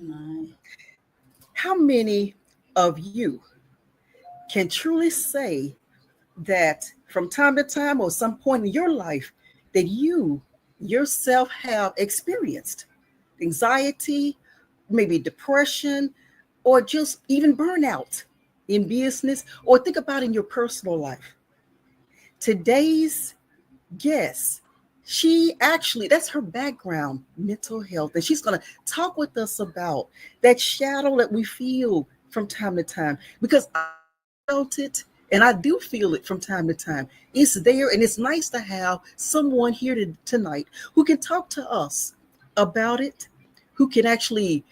my. How many of you can truly say that from time to time or some point in your life that you yourself have experienced anxiety, maybe depression, or just even burnout in business, or think about in your personal life? Today's guest, she actually, that's her background, mental health, and she's going to talk with us about that shadow that we feel from time to time, because I felt it and I do feel it from time to time. It's there, and it's nice to have someone here tonight who can talk to us about it, who can actually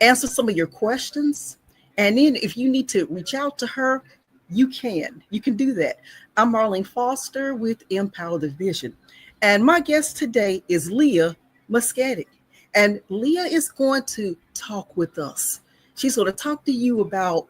answer some of your questions. And then if you need to reach out to her, you can. You can do that. I'm Marlene Foster with Empower the Vision. And my guest today is Lea Mosqueda. And Lea is going to talk with us. She's going to talk to you about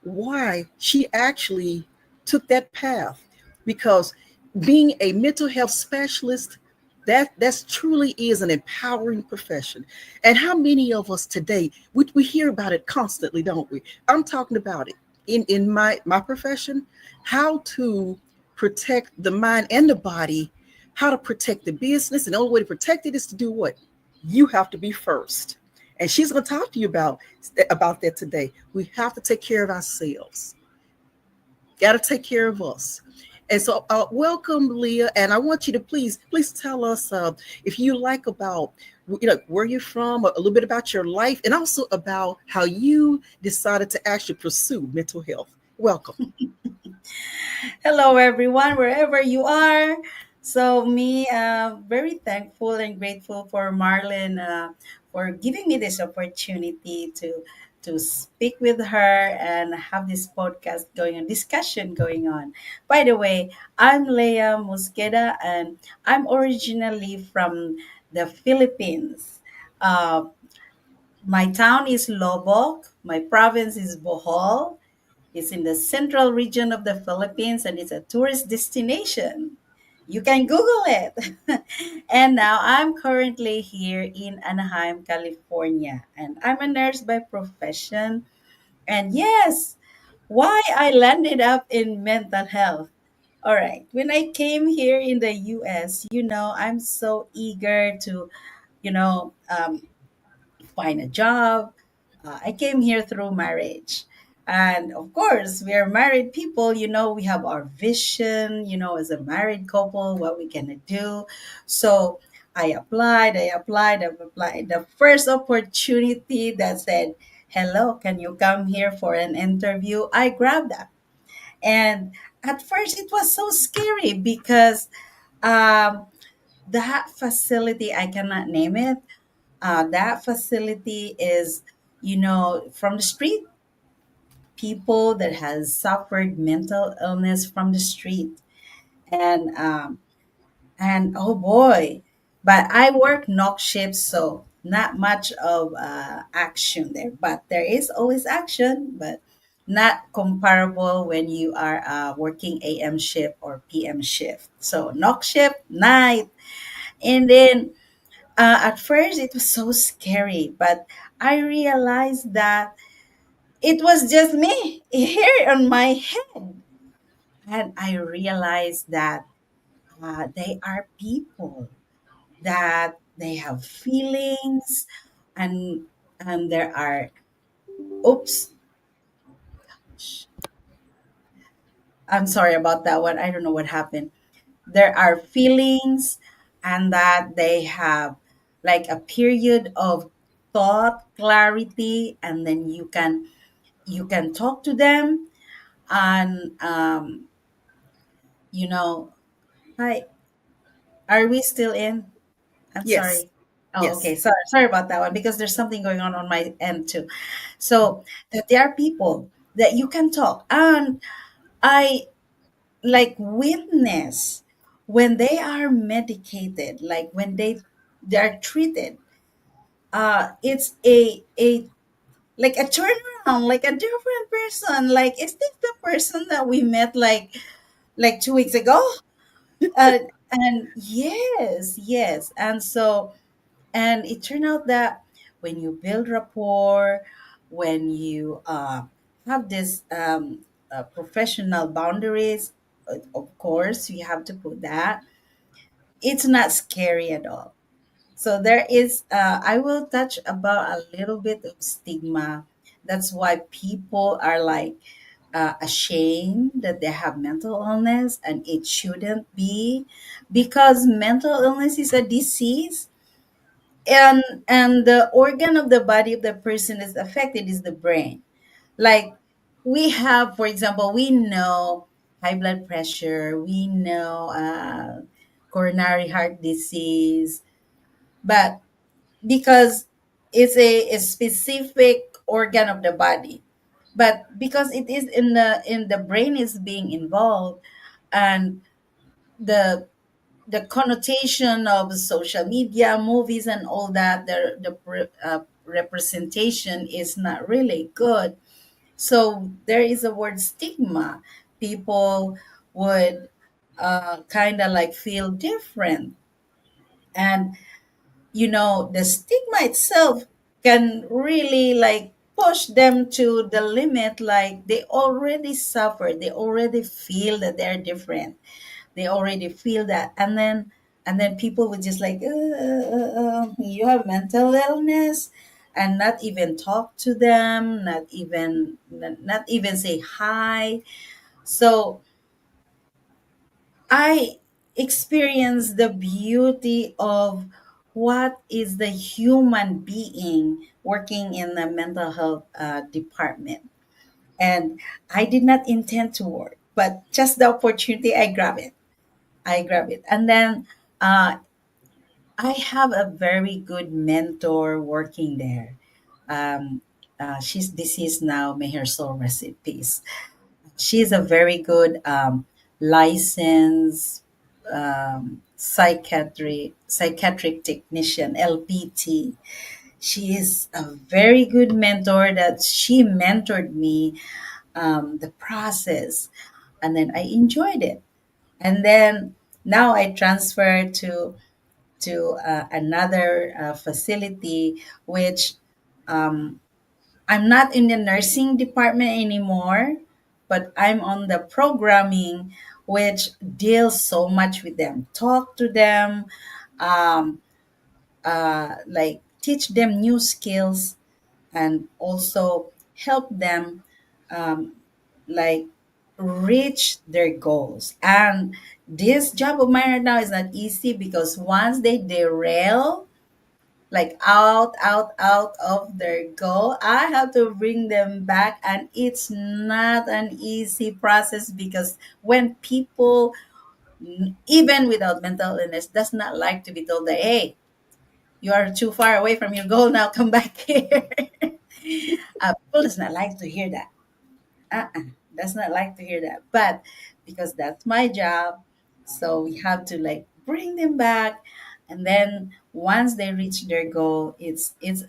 why she actually took that path. Because being a mental health specialist, that's truly is an empowering profession. And how many of us today, we hear about it constantly, don't we? I'm talking about it in my profession, how to protect the mind and the body, how to protect the business. And the only way to protect it is to do what? You have to be first. And she's going to talk to you about that today. We have to take care of ourselves. Got to take care of us. And so, welcome, Lea. And I want you to please tell us if you like about where you're from, a little bit about your life, and also about how you decided to actually pursue mental health. Welcome. Hello, everyone, wherever you are. So, me, very thankful and grateful for Marlon for giving me this opportunity to speak with her and have this podcast going on, discussion going on. By the way, I'm Lea Mosqueda, and I'm originally from the Philippines. Uh, my town is Lobok. My province is Bohol. It's in the central region of the Philippines and it's a tourist destination. You can Google it. And now I'm currently here in Anaheim, California. And I'm a nurse by profession. And yes, why I landed up in mental health. All right. When I came here in the US, I'm so eager to, you know, um, find a job. I came here through marriage. And of course, we are married people, we have our vision, as a married couple, what we gonna do. So I applied. The first opportunity that said, hello, can you come here for an interview? I grabbed that. And at first, it was so scary because um, that facility, I cannot name it, that facility is, from the street, people that has suffered mental illness from the street, and oh boy, but I work knock shifts, so not much of action there. But there is always action, but not comparable when you are working AM shift or PM shift. So knock shift night, and then at first, it was so scary, but I realized that it was just me here on my head. And I realized that they are people, that they have feelings, and there are, oops, I'm sorry about that one. I don't know what happened. There are feelings, and that they have like a period of thought clarity, and then you can talk to them, and you know hi, are we still in? I'm Yes. sorry. Oh, Yes. okay. Sorry about that one, because there's something going on my end too. So that there are people that you can talk, and I like witness when they are medicated, like when they are treated. It's a like a turnaround, like a different person. Like, is this the person that we met like 2 weeks ago? And yes, yes. And so, and it turned out that when you build rapport, when you have this professional boundaries, of course, you have to put that. It's not scary at all. So there is, I will touch about a little bit of stigma. That's why people are like ashamed that they have mental illness, and it shouldn't be, because mental illness is a disease, and the organ of the body of the person is affected is the brain. Like, we have, for example, we know high blood pressure, we know coronary heart disease, but because it's a specific organ of the body, but because it is in the brain is being involved, and the the connotation of social media, movies, and all that, representation is not really good. So there is a word stigma. People would kind of like feel different, and the stigma itself can really like push them to the limit. Like, they already suffer, they already feel that they're different, they already feel that, and then people would just like, you have mental illness, and not even talk to them, not even say hi. So I experience the beauty of what is the human being working in the mental health department. And I did not intend to work, but just the opportunity, I grab it. I grab it. And then uh, I have a very good mentor working there. Um, she's deceased now. May her soul rest in peace. She's a very good licensed psychiatric technician, LPT. She is a very good mentor that she mentored me the process, and then I enjoyed it. And then now I transfer to another facility, which um, I'm not in the nursing department anymore, but I'm on the programming, which deals so much with them. Talk to them, um, like teach them new skills, and also help them, um, like reach their goals. And this job of mine right now is not easy, because once they derail, like out of their goal, I have to bring them back, and it's not an easy process, because when people, even without mental illness, does not like to be told that, hey, you are too far away from your goal, now come back here. People does not like to hear that. Does not like to hear that, but because that's my job, so we have to like bring them back. And then once they reach their goal, it's a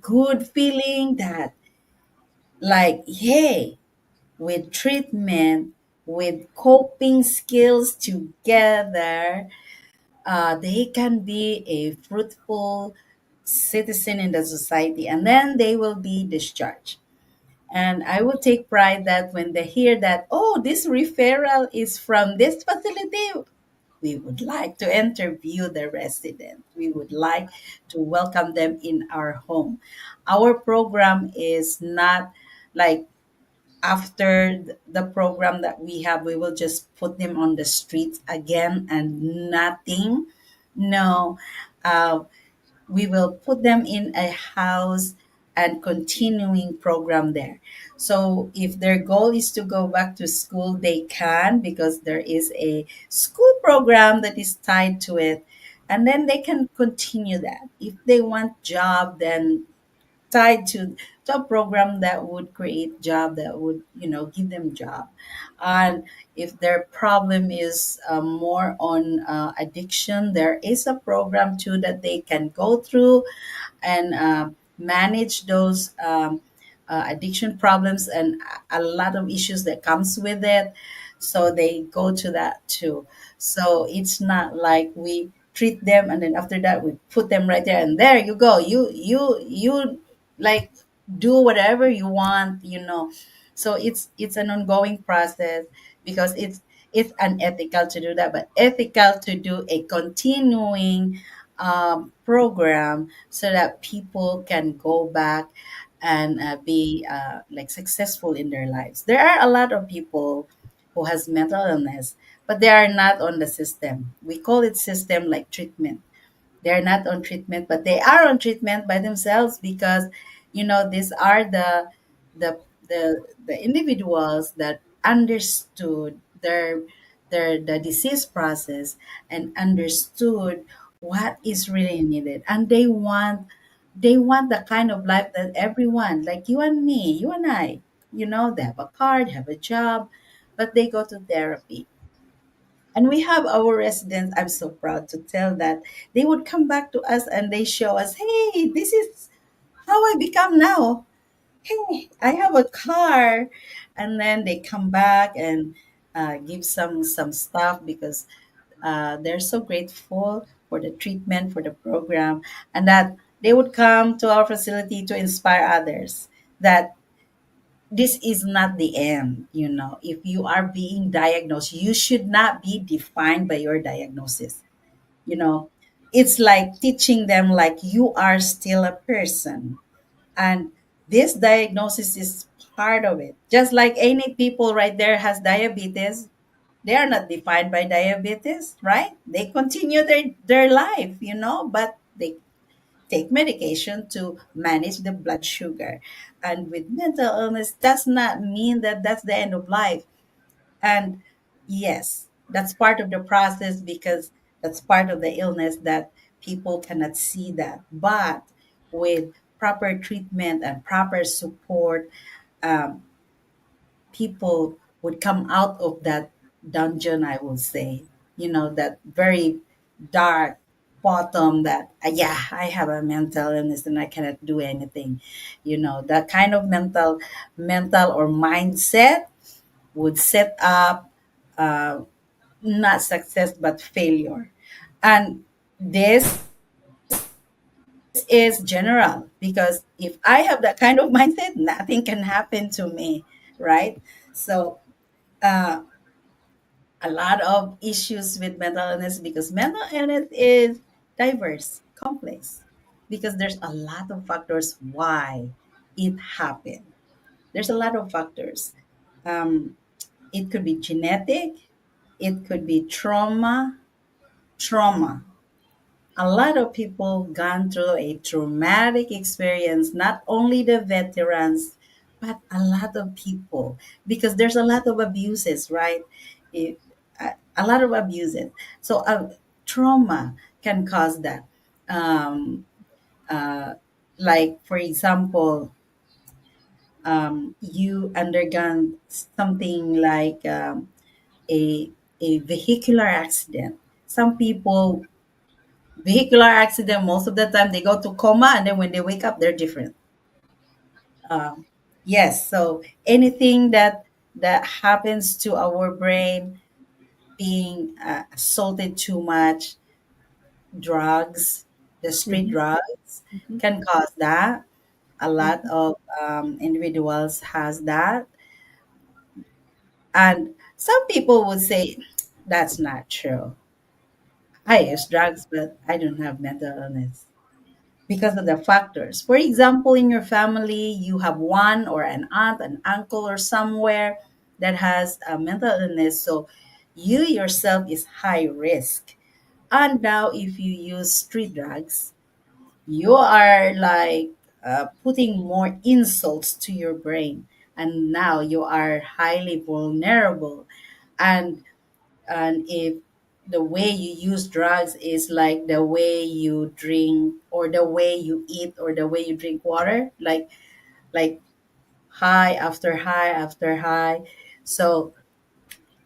good feeling that, like, hey, with treatment, with coping skills together, they can be a fruitful citizen in the society, and then they will be discharged. And I will take pride that when they hear that, oh, this referral is from this facility, we would like to interview the resident. We would like to welcome them in our home. Our program is not like, after the program that we have, we will just put them on the streets again and nothing. No, uh, we will put them in a house and continuing program there. So if their goal is to go back to school, they can, because there is a school program that is tied to it, and then they can continue that. If they want job, then tied to a program that would create job, that would give them job. And if their problem is more on addiction, there is a program too that they can go through and manage those addiction problems, and a lot of issues that comes with it. So they go to that too. So it's not like we treat them, and then after that we put them right there, and there you go, you like do whatever you want, so it's an ongoing process, because it's unethical to do that, but ethical to do a continuing program, so that people can go back and be like successful in their lives. There are a lot of people who has mental illness, but they are not on the system. We call it system like treatment. They're not on treatment, but they are on treatment by themselves, because these are the the individuals that understood the disease process, and understood what is really needed, and they want the kind of life that everyone, like you and me, you and I, they have a car, they have a job, but they go to therapy. And we have our residents, I'm so proud to tell that they would come back to us and they show us, hey, this is how I become now. Hey, I have a car. And then they come back and give some stuff, because they're so grateful for the treatment, for the program, and that they would come to our facility to inspire others that this is not the end. If you are being diagnosed, you should not be defined by your diagnosis. you know it's like teaching them, like, you are still a person, and this diagnosis is part of it. Just like any people right there has diabetes, they are not defined by diabetes, right? They continue their life, but they take medication to manage the blood sugar. And with mental illness, does not mean that that's the end of life. And yes, that's part of the process, because that's part of the illness that people cannot see that. But with proper treatment and proper support, um, people would come out of that dungeon, I would say, that very dark bottom, that yeah, I have a mental illness and I cannot do anything. That kind of mental or mindset would set up uh, not success but failure. And this is general, because if I have that kind of mindset, nothing can happen to me, right? So uh, a lot of issues with mental illness, because mental illness is diverse, complex, because there's a lot of factors why it happened. There's a lot of factors. Um, it could be genetic, it could be trauma. A lot of people gone through a traumatic experience, not only the veterans, but a lot of people, because there's a lot of abuses, right? It, a lot of abuses. So trauma can cause that. Um, uh, like, for example, you undergone something like a vehicular accident. Some people, vehicular accident, most of the time they go to coma, and then when they wake up they're different. um, yes, so anything that happens to our brain, being assaulted too much, drugs, the street Hmm. drugs Hmm. can cause that. A lot Hmm. of individuals has that. And some people would say that's not true. I use drugs, but I don't have mental illness, because of the factors. For example, in your family, you have one or an aunt, an uncle, or somewhere that has a mental illness. So you yourself is high risk. And now, if you use street drugs, you are like putting more insults to your brain. And now you are highly vulnerable. And if the way you use drugs is like the way you drink, or the way you eat, or the way you drink water, like high after high after high. So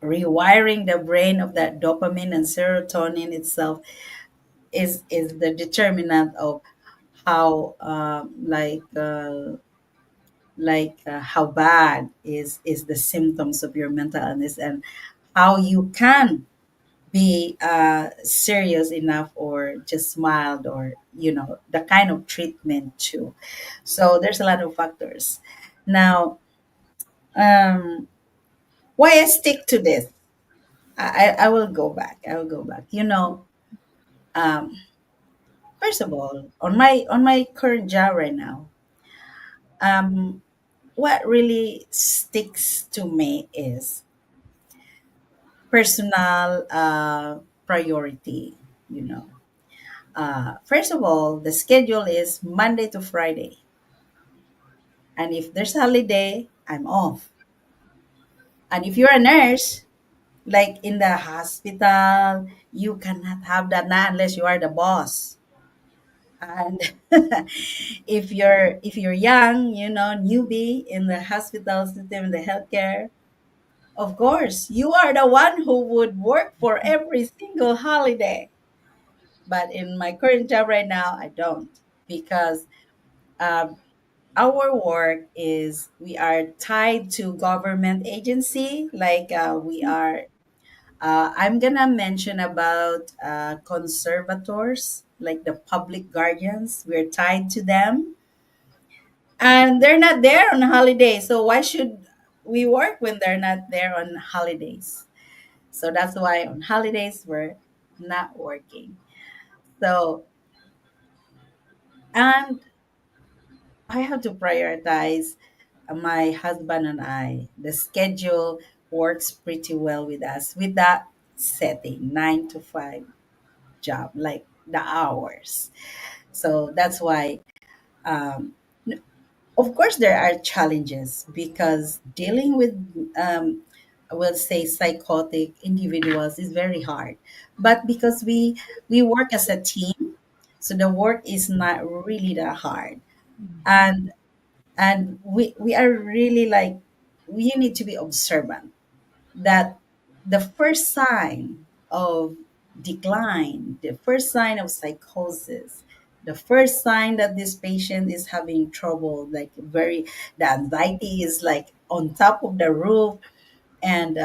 rewiring the brain of that dopamine and serotonin itself is the determinant of how how bad is the symptoms of your mental illness, and how you can be serious enough or just mild, or the kind of treatment too. So there's a lot of factors. Now, um, why I stick to this? I will go back. I will go back. Um, First of all, on my current job right now, um, what really sticks to me is personal priority. You know, first of all, the schedule is Monday to Friday, and if there's a holiday, I'm off. And if you're a nurse, like in the hospital, you cannot have that now unless you are the boss. And if you're young, newbie in the hospital system, in the healthcare, of course you are the one who would work for every single holiday. But in my current job right now, I don't, because um, our work is, we are tied to government agency, like we are I'm gonna mention about conservators, like the public guardians. We're tied to them, and they're not there on holidays. So why should we work when they're not there on holidays? So that's why on holidays we're not working. So, and I have to prioritize my husband and I. The schedule works pretty well with us with that setting, 9 to 5 job, like the hours. So that's why, um, of course, there are challenges because dealing with, um, I will say, psychotic individuals is very hard. But because we work as a team, so the work is not really that hard, and we are really like, we need to be observant that the first sign of decline, the first sign of psychosis, the first sign that this patient is having trouble, like very, the anxiety is like on top of the roof, and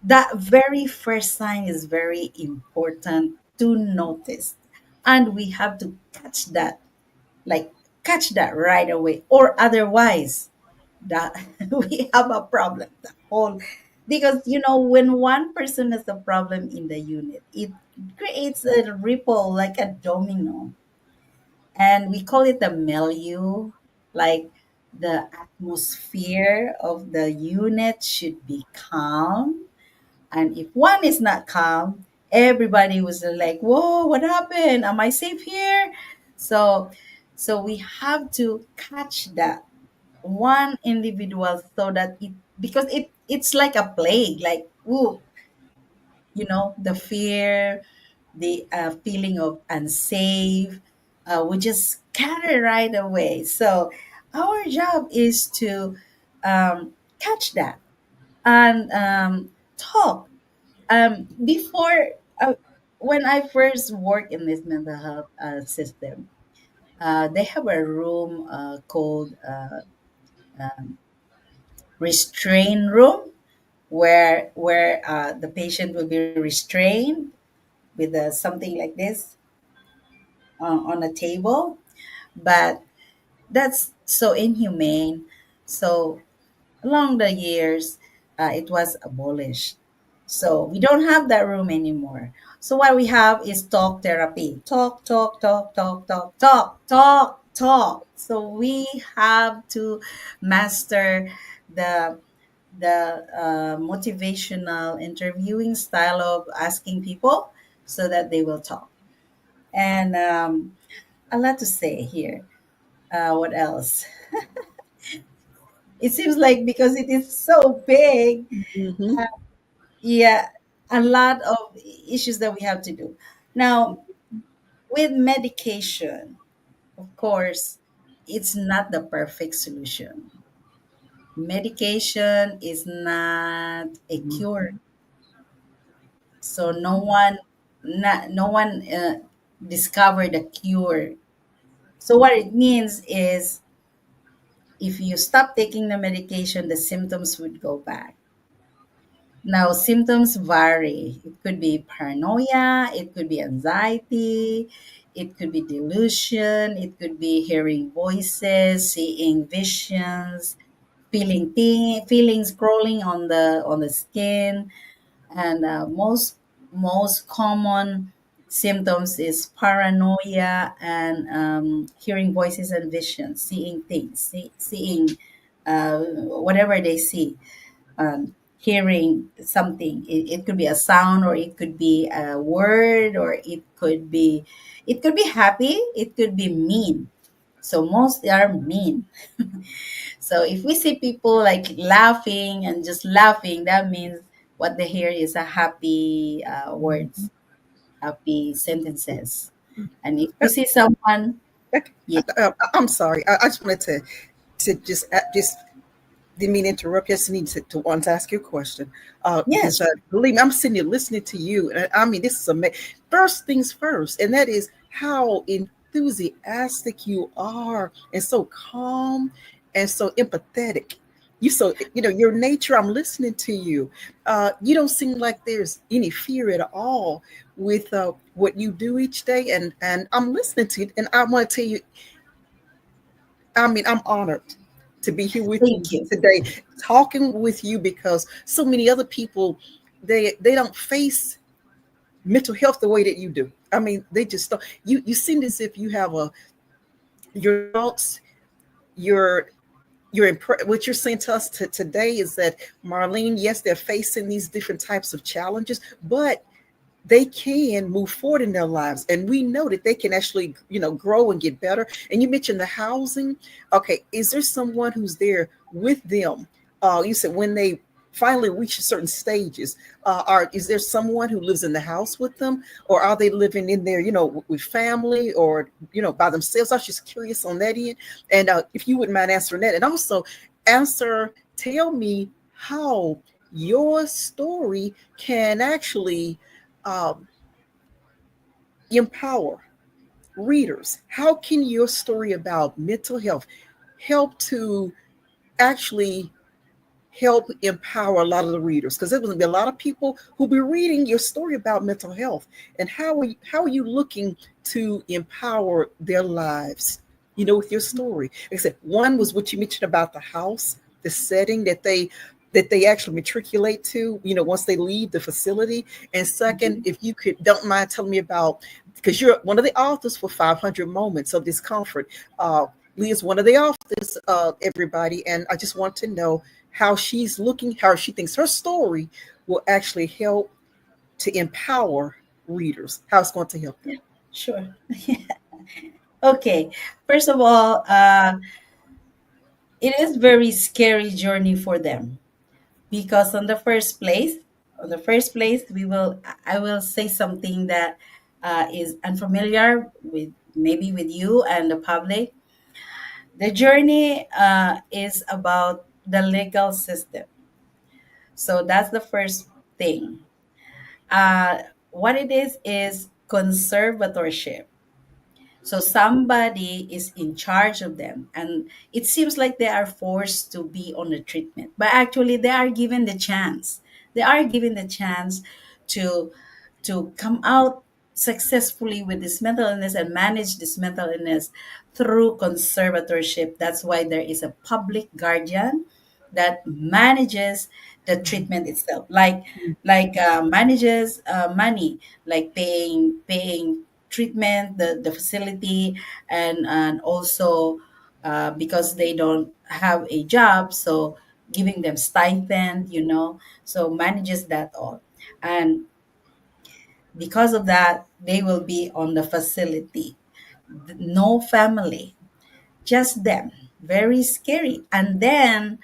that very first sign is very important to notice, and we have to like catch that right away, or otherwise that we have a problem, the whole, because when one person has a problem in the unit, it creates a ripple like a domino, and we call it the milieu, like the atmosphere of the unit should be calm, and if one is not calm, everybody was like, whoa, what happened, am I safe here? So so we have to catch that one individual, so that because it's like a plague, like, ooh, the fear, the feeling of unsafe, we just carry right away. So our job is to catch that, and talk before, when I first worked in this mental health system. They have a room called restrain room, where the patient will be restrained with something like this on a table. But that's so inhumane. So along the years, it was abolished. So we don't have that room anymore. So what we have is talk therapy. Talk, talk, talk, talk, talk, talk, talk, talk. So we have to master the motivational interviewing style of asking people so that they will talk. And a lot to say here. What else? It seems like because it is so big, Mm-hmm. yeah, a lot of issues that we have to do. Now, with medication, of course, it's not the perfect solution. Medication is not a cure. So no one discovered a cure. So what it means is, if you stop taking the medication, the symptoms would go back. Now, symptoms vary. It could be paranoia, it could be anxiety, it could be delusion, it could be hearing voices, seeing visions, feelings crawling on the skin, and most common symptoms is paranoia and hearing voices and visions, seeing things, seeing whatever they see, hearing something. It could be a sound, or it could be a word, or it could be happy, it could be mean. So most are mean. So if we see people like laughing and just laughing, that means what they hear is a happy words, happy sentences. And if we see someone, yeah, I'm sorry. I just wanted to just didn't mean to interrupt. Just need to want to ask you a question, because yes, believe me, I'm sitting here listening to you, and I mean, this is amazing. First things first, and that is how enthusiastic you are, and so calm, and so empathetic. Your nature. I'm listening to you. You don't seem like there's any fear at all with what you do each day, and I'm listening to you, and I want to tell you, I mean, I'm honored to be here with you thank you. today, talking with you, because so many other people, they don't face mental health the way that you do. I mean, they just don't. You seem as if you have a your thoughts, your what you're saying to us today is that, Marlene, yes, they're facing these different types of challenges, but they can move forward in their lives, and we know that they can actually grow and get better. And you mentioned the housing. Okay, is there someone who's there with them? You said when they finally reach certain stages, are is there someone who lives in the house with them, or are they living in there, with family, or by themselves? I was just curious on that end. And if you wouldn't mind answering that, and also tell me how your story can actually um, empower readers. How can your story about mental health help to actually help empower a lot of the readers? Because there's going to be a lot of people who'll be reading your story about mental health. And how are you looking to empower their lives, with your story? Like I said, one was what you mentioned about the house, the setting that they actually matriculate to, once they leave the facility. And second, Mhm. if you could don't mind telling me about, because you're one of the authors for 500 Moments of Discomfort. Leah's one of the authors, everybody, and I just want to know how she's looking, how she thinks her story will actually help to empower readers, how it's going to help them. Yeah, sure. Okay, first of all, it is very scary journey for them, because on the first place, I will say something that is unfamiliar with, maybe with you and the public. The journey is about the legal system. So that's the first thing. What it is conservatorship. So somebody is in charge of them, and it seems like they are forced to be on the treatment, but actually they are given the chance. They are given the chance to come out successfully with this mental illness and manage this mental illness through conservatorship. That's why there is a public guardian that manages the treatment itself, manages money, like paying treatment, the facility, and also because they don't have a job, so giving them stipend, so manages that all. And because of that, they will be on the facility. No family, just them. Very scary. And then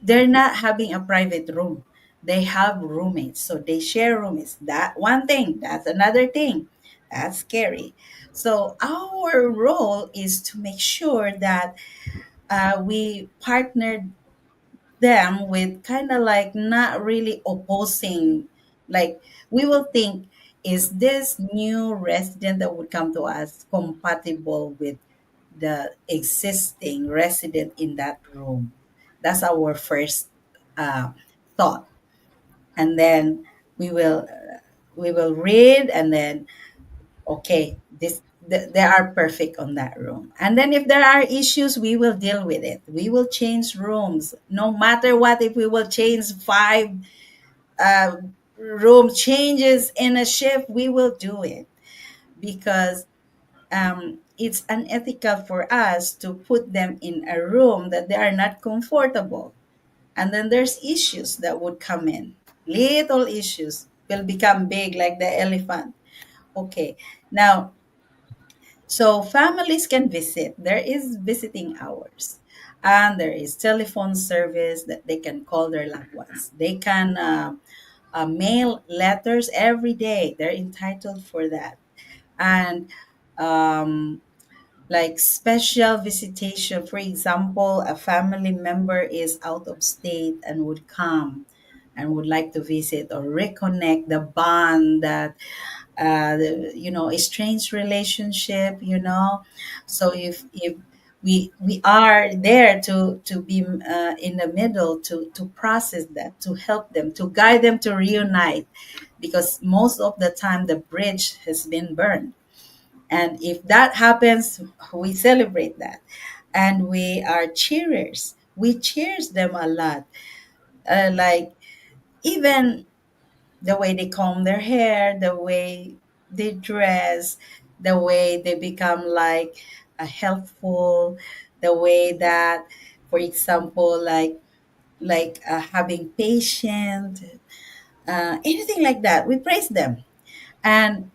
they're not having a private room. They have roommates. So they share roommates. That one thing, that's another thing. That's scary. So our role is to make sure that we partner them with kind of like not really opposing. Like, we will think, is this new resident that would come to us compatible with the existing resident in that room? That's our first uh, thought. and then we will we will read, and then okay, they are perfect on that room. And then if there are issues, we will deal with it. We will change rooms no matter what. If we will change five uh, room changes in a shift, we will do it, because it's unethical for us to put them in a room that they are not comfortable. And then there's issues that would come in. Little issues will become big like the elephant. Okay. Now, so families can visit. There is visiting hours, and there is telephone service that they can call their loved ones. They can mail letters every day. They're entitled for that. And um, like special visitation, for example, a family member is out of state and would come and would like to visit or reconnect the bond that a strange relationship, so if we are there to be in the middle, to process that, to help them, to guide them to reunite, because most of the time the bridge has been burned. And if that happens, we celebrate that, and we are cheerers. We cheers them a lot, like even the way they comb their hair, the way they dress, the way they become like helpful, the way that, for example, like having patient, anything like that, we praise them. And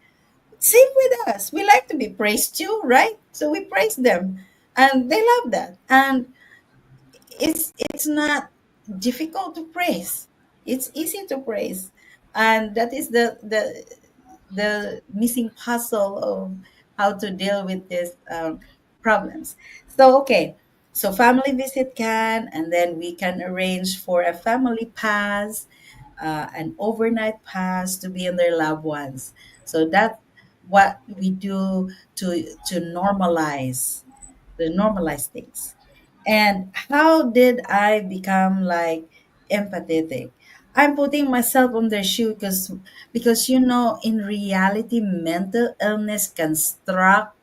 same with us, we like to be praised too, right? So we praise them, and they love that. And it's not difficult to praise. It's easy to praise, and that is the missing puzzle of how to deal with these problems. So okay, so family visit can, and then we can arrange for a family pass, an overnight pass to be in their loved ones. So that's what we do to normalize things. And how did I become like empathetic? I'm putting myself on their shoe, because in reality, mental illness can struck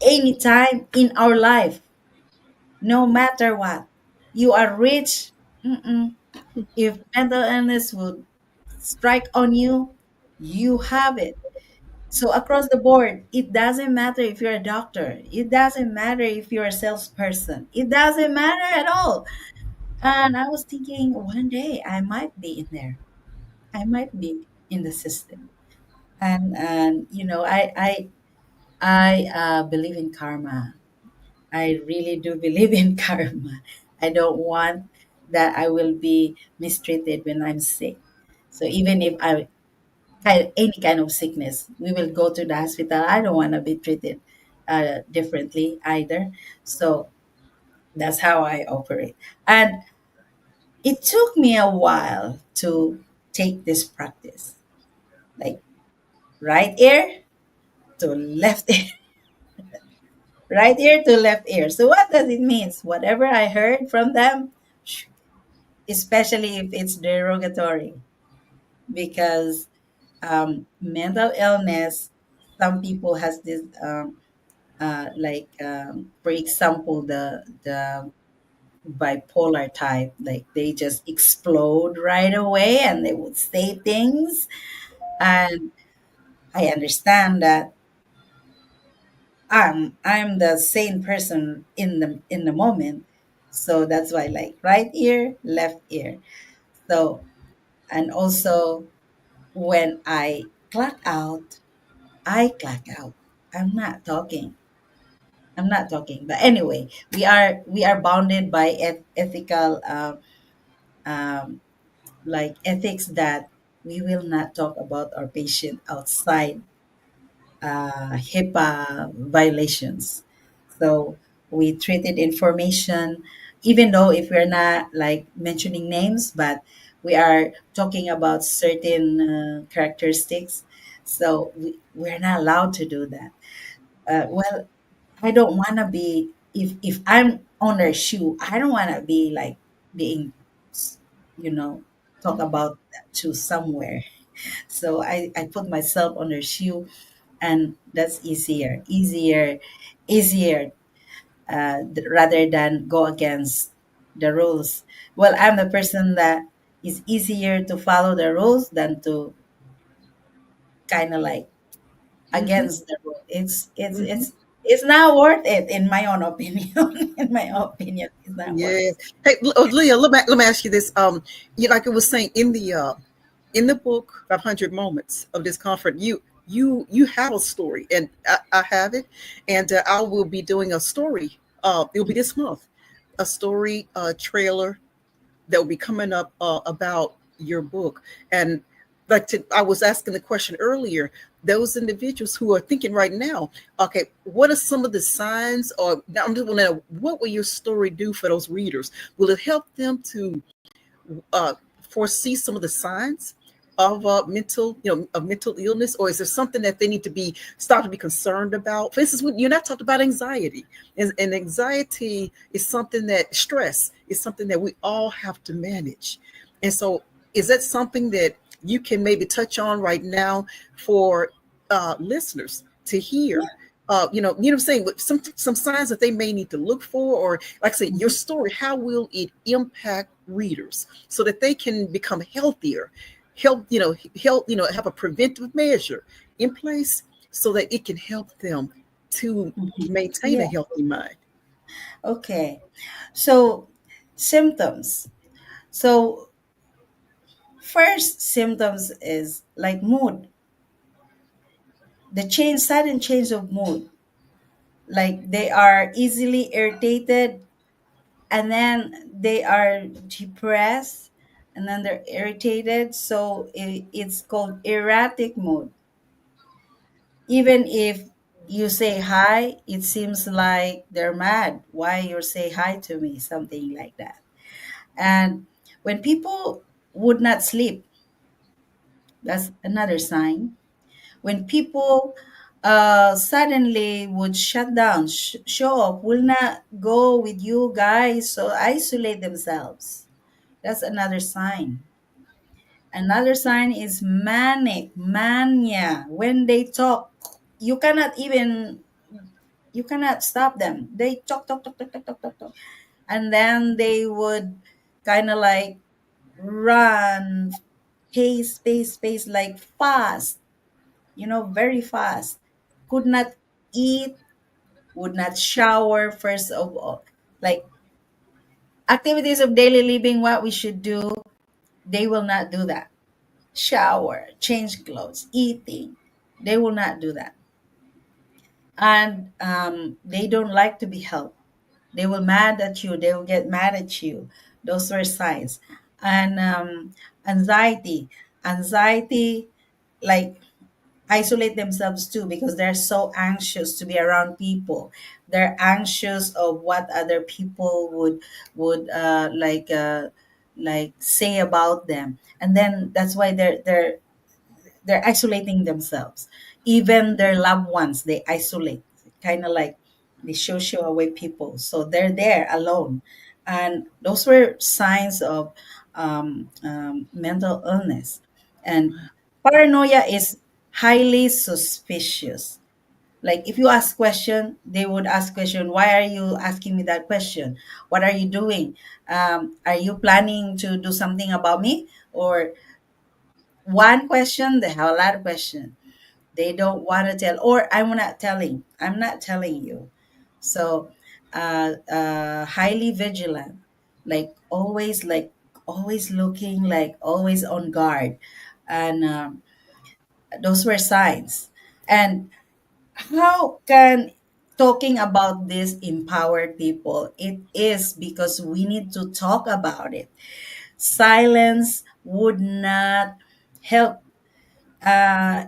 anytime in our life, no matter what. You are rich. Mm-mm. If mental illness would strike on you, you have it. So across the board, it doesn't matter if you're a doctor. It doesn't matter if you're a salesperson. It doesn't matter at all. And I was thinking one day I might be in there. I might be in the system. And I believe in karma. I really do believe in karma. I don't want that I will be mistreated when I'm sick. So even if I had any kind of sickness, we will go to the hospital. I don't want to be treated differently either. So that's how I operate. And it took me a while to take this practice, like right ear to left ear, right ear to left ear. So what does it mean? Whatever I heard from them, especially if it's derogatory, because mental illness, some people has this for example, the bipolar type, like they just explode right away and they would say things. And I understand that I'm the same person in the moment. So that's why, like, right ear, left ear. So, and also when I clock out, I clock out. I'm not talking. I'm not talking. But anyway, we are bounded by ethical um, like ethics, that we will not talk about our patient outside HIPAA violations. So we treated information, even though if we're not like mentioning names, but we are talking about certain characteristics. So we're not allowed to do that. Well, I don't want to be, if I'm on their shoe, I don't want to be like being, you know, talk about that to somewhere. So I put myself on their shoe, and that's easier, rather than go against the rules. Well, I'm the person that is easier to follow the rules than to kind of like Mm-hmm. against the rule. It's it's Mm-hmm. it's it's not worth it, in my own opinion. In my opinion, it's not worth Yes. it. Hey, Leah, let me ask you this. You like I was saying in the book 500 Moments of Discomfort, you have a story, and I have it, and I will be doing a story. It'll be this month, a story trailer that will be coming up about your book. And I was asking the question earlier, those individuals who are thinking right now, okay, what are some of the signs? Or I'm just want to know, what will your story do for those readers? Will it help them to uh, foresee some of the signs of mental illness, or is there something that they need to be start to be concerned about? For instance, when you're not talking about anxiety, and anxiety is something that stress is something that we all have to manage. And so, is that something that you can maybe touch on right now for listeners to hear? You know what I'm saying? With some signs that they may need to look for, or like I said, your Mhm. story, how will it impact readers so that they can become healthier, have a preventive measure in place so that it can help them to Mhm. maintain a Yeah. healthy mind. Okay. So, symptoms. So, first symptoms is like mood. The change, sudden change of mood. Like they are easily irritated, and then they are depressed, and then they're irritated. So it's called erratic mood. Even if you say hi, it seems like they're mad. Why you say hi to me? Something like that. And when people would not sleep, that's another sign. When people suddenly would shut down, show up, will not go with you guys, so isolate themselves. That's another sign. Another sign is manic, mania. When they talk, you cannot even you cannot stop them. They talk, talk, talk, talk, talk, talk, talk, talk. And then they would kind of like run, pace, like fast, very fast. Could not eat, would not shower, first of all. Like activities of daily living, what we should do, they will not do that. Shower, change clothes, eating, they will not do that. And they don't like to be helped. They will mad at you. They will get mad at you. Those were signs. And anxiety, anxiety, like isolate themselves too because they're so anxious to be around people. They're anxious of what other people would say about them, and then that's why they're isolating themselves. Even their loved ones, they isolate, kind of like they show away people. So they're there alone. And those were signs of mental illness. And paranoia is highly suspicious. Like if you ask question, they would ask question, why are you asking me that question? What are you doing? Are you planning to do something about me? Or one question, they have a lot of questions. They don't want to tell, or I'm not telling you. So highly vigilant, like always looking, like always on guard. And those were signs. And how can talking about this empower people? It is because we need to talk about it. Silence would not help.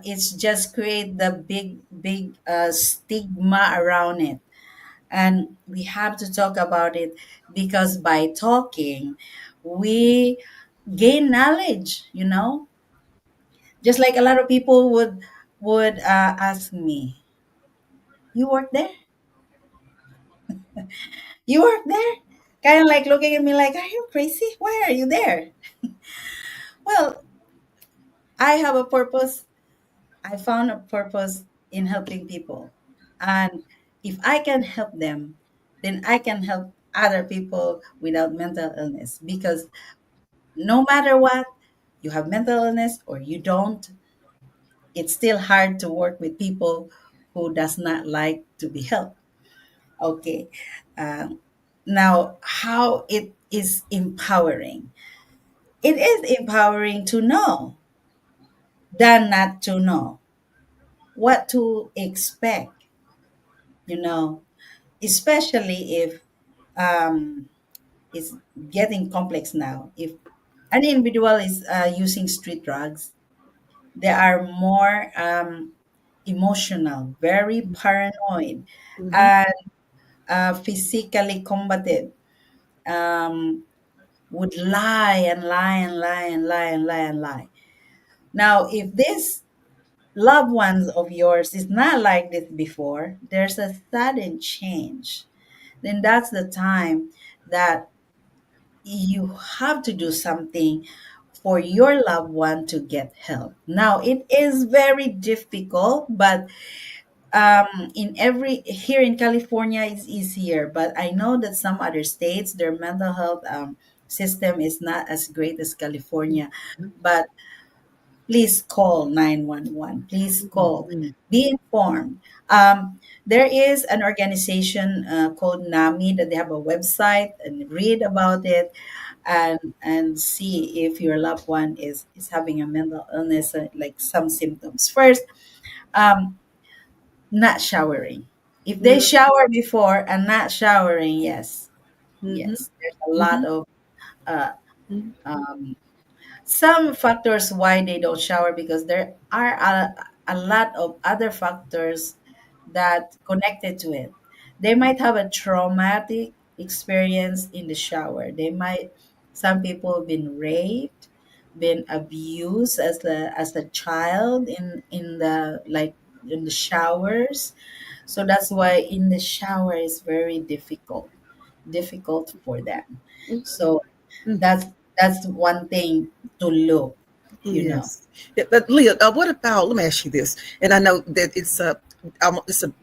It's just create the big stigma around it. And we have to talk about it, because by talking we gain knowledge. Just like a lot of people would ask me, you work there, you work there, kind of like looking at me like, are you crazy, why are you there? Well, I have a purpose. I found a purpose in helping people. And if I can help them, then I can help other people without mental illness. Because no matter what, you have mental illness or you don't, it's still hard to work with people who does not like to be helped. Okay. Um, Now, how it is empowering? It is empowering to know than not to know what to expect, you know, especially if it's getting complex now. If an individual is using street drugs, they are more emotional, very paranoid, Mm-hmm. and physically combative. Um, would lie and lie and lie and lie and lie and lie. Now, if this loved ones of yours is not like this before, there's a sudden change. Then that's the time that you have to do something for your loved one to get help. Now, it is very difficult, but in every here in California it's easier. But I know that some other states their mental health system is not as great as California. But please call 911. Please call. Mm-hmm. Be informed. There is an organization called NAMI that they have a website, and read about it, and see if your loved one is having a mental illness, like some symptoms. First, um, not showering. If they shower before and not showering, yes, Mm-hmm. yes, there's a lot Mm-hmm. of uh, Mm-hmm. um, some factors why they don't shower, because there are a lot of other factors that connected to it. They might have a traumatic experience in the shower. They might, some people have been raped, been abused as a child in the, like, in the showers. So that's why in the shower is very difficult for them. So that's that's one thing to look, you know. Yes. Yeah, but Leah, what about? Let me ask you this, and I know that it's a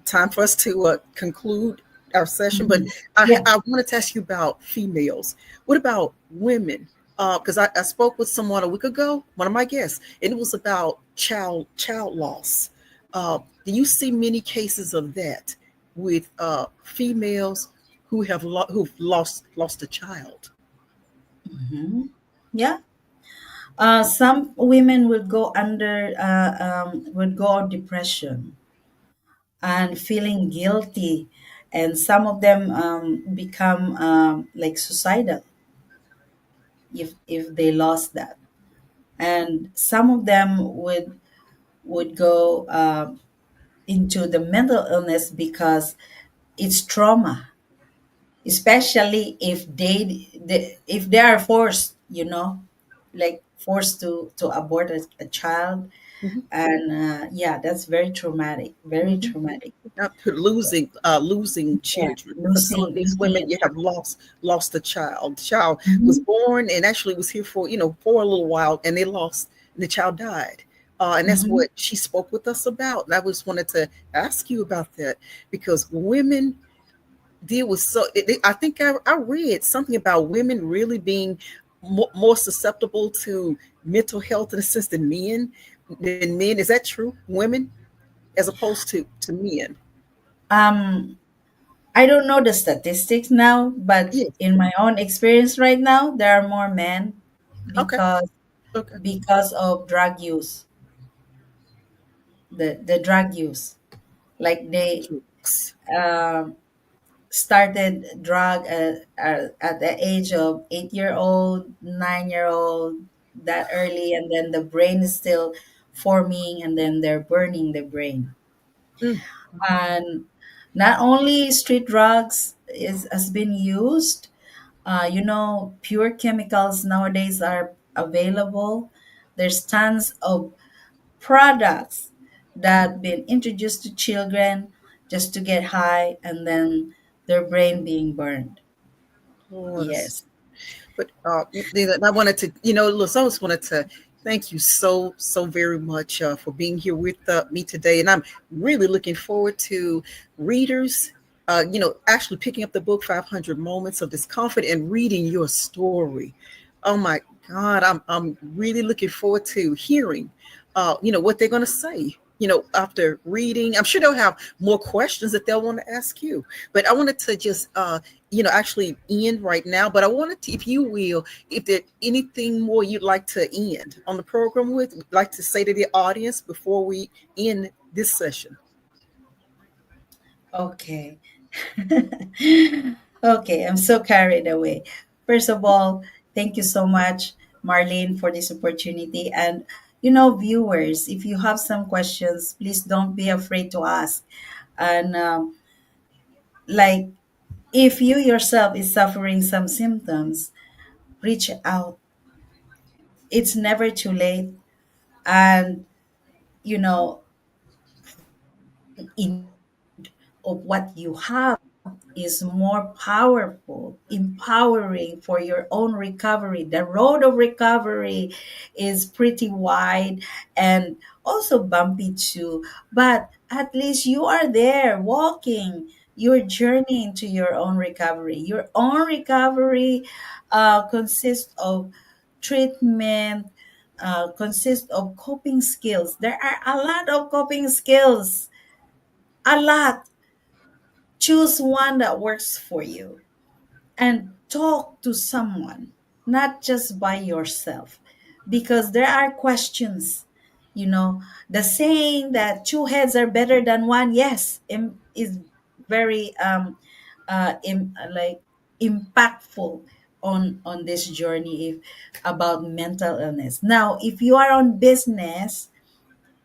time for us to conclude our session, but Mhm. Yeah. I wanted to ask you about females. What about women? Because I spoke with someone a week ago, one of my guests, and it was about child loss. Do you see many cases of that with females who've lost a child? Hmm. Yeah. Some women would go under would go on depression and feeling guilty, and some of them become like suicidal if they lost that, and some of them would go into the mental illness because it's trauma, especially if they are forced, like forced to abort a child. And yeah, that's very traumatic, very Mm-hmm. traumatic. Not losing Yeah, children, because some of these losing women a you have child. lost a child. The child was Hmm. born and actually was here for for a little while, and they lost, and the child died. And that's Hmm. what she spoke with us about. And I just wanted to ask you about that, because women deal with I think I read something about women really being more susceptible to mental health in a sense than men. Is that true? Women as opposed to men? um I don't know the statistics now, but Yes. in my own experience right now, there are more men Okay. because Okay. of drug use, the drug use, like they Drugs. um started drug at the age of 8-year-old, 9-year-old, that early, and then the brain is still forming, and then they're burning the brain. Mm. And not only street drugs is has been used, pure chemicals nowadays are available. There's tons of products that been introduced to children just to get high, and then their brain being burned. Oh, Yes. But I wanted to, look, I just wanted to thank you so very much for being here with me today, and I'm really looking forward to readers, actually picking up the book 500 Moments of Discomfort and reading your story. Oh my God, I'm really looking forward to hearing, what they're going to say. After reading, I'm sure they'll have more questions that they'll want to ask you. But I wanted to just actually end right now. But I wanted to, if you will, if there anything more you'd like to end on the program with, like to say to the audience before we end this session. Okay. Okay, I'm so carried away. First of all, thank you so much, Marlene, for this opportunity. And, viewers, if you have some questions, please don't be afraid to ask. And, like, if you yourself is suffering some symptoms, reach out. It's never too late. And, falling into of what you have is more powerful, empowering for your own recovery. The road of recovery is pretty wide and also bumpy too, but at least you are there walking your journey into your own recovery. Your own recovery consists of treatment, consists of coping skills. There are a lot of coping skills, a lot. Choose one that works for you and talk to someone, not just by yourself, because there are questions. The saying that two heads are better than one, yes, is very like impactful on this journey about mental illness. Now, if you are on business,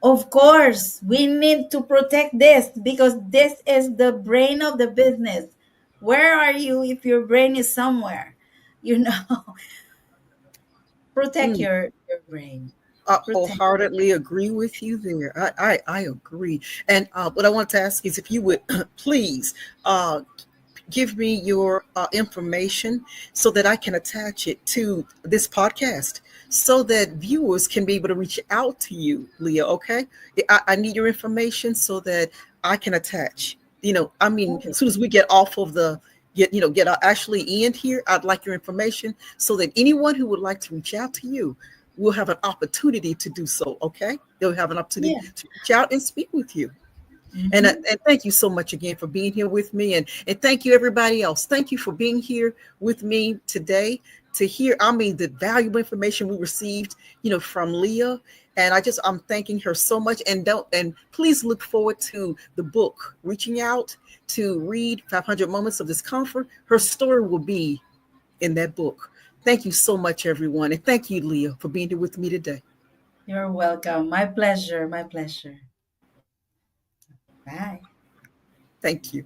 of course, we need to protect this because this is the brain of the business. Where are you if your brain is somewhere? You know, protect Mm. your brain. I Protect it. wholeheartedly agree with you there. I agree. And what I want to ask is if you would please uh, give me your information so that I can attach it to this podcast so that viewers can be able to reach out to you, Leah. Okay. I need your information so that I can attach, I mean, as soon as we get off of get actually end here, I'd like your information so that anyone who would like to reach out to you will have an opportunity to do so. Okay. They'll have an opportunity Yeah. to reach out and speak with you. Mm-hmm. And thank you so much again for being here with me. And thank you, everybody else. Thank you for being here with me today to hear, I mean, the valuable information we received, from Leah. And I'm thanking her so much. And please look forward to the book, Reaching Out to Read 500 Moments of Discomfort. Her story will be in that book. Thank you so much, everyone. And thank you, Leah, for being here with me today. You're welcome. My pleasure. My pleasure. Bye. Thank you.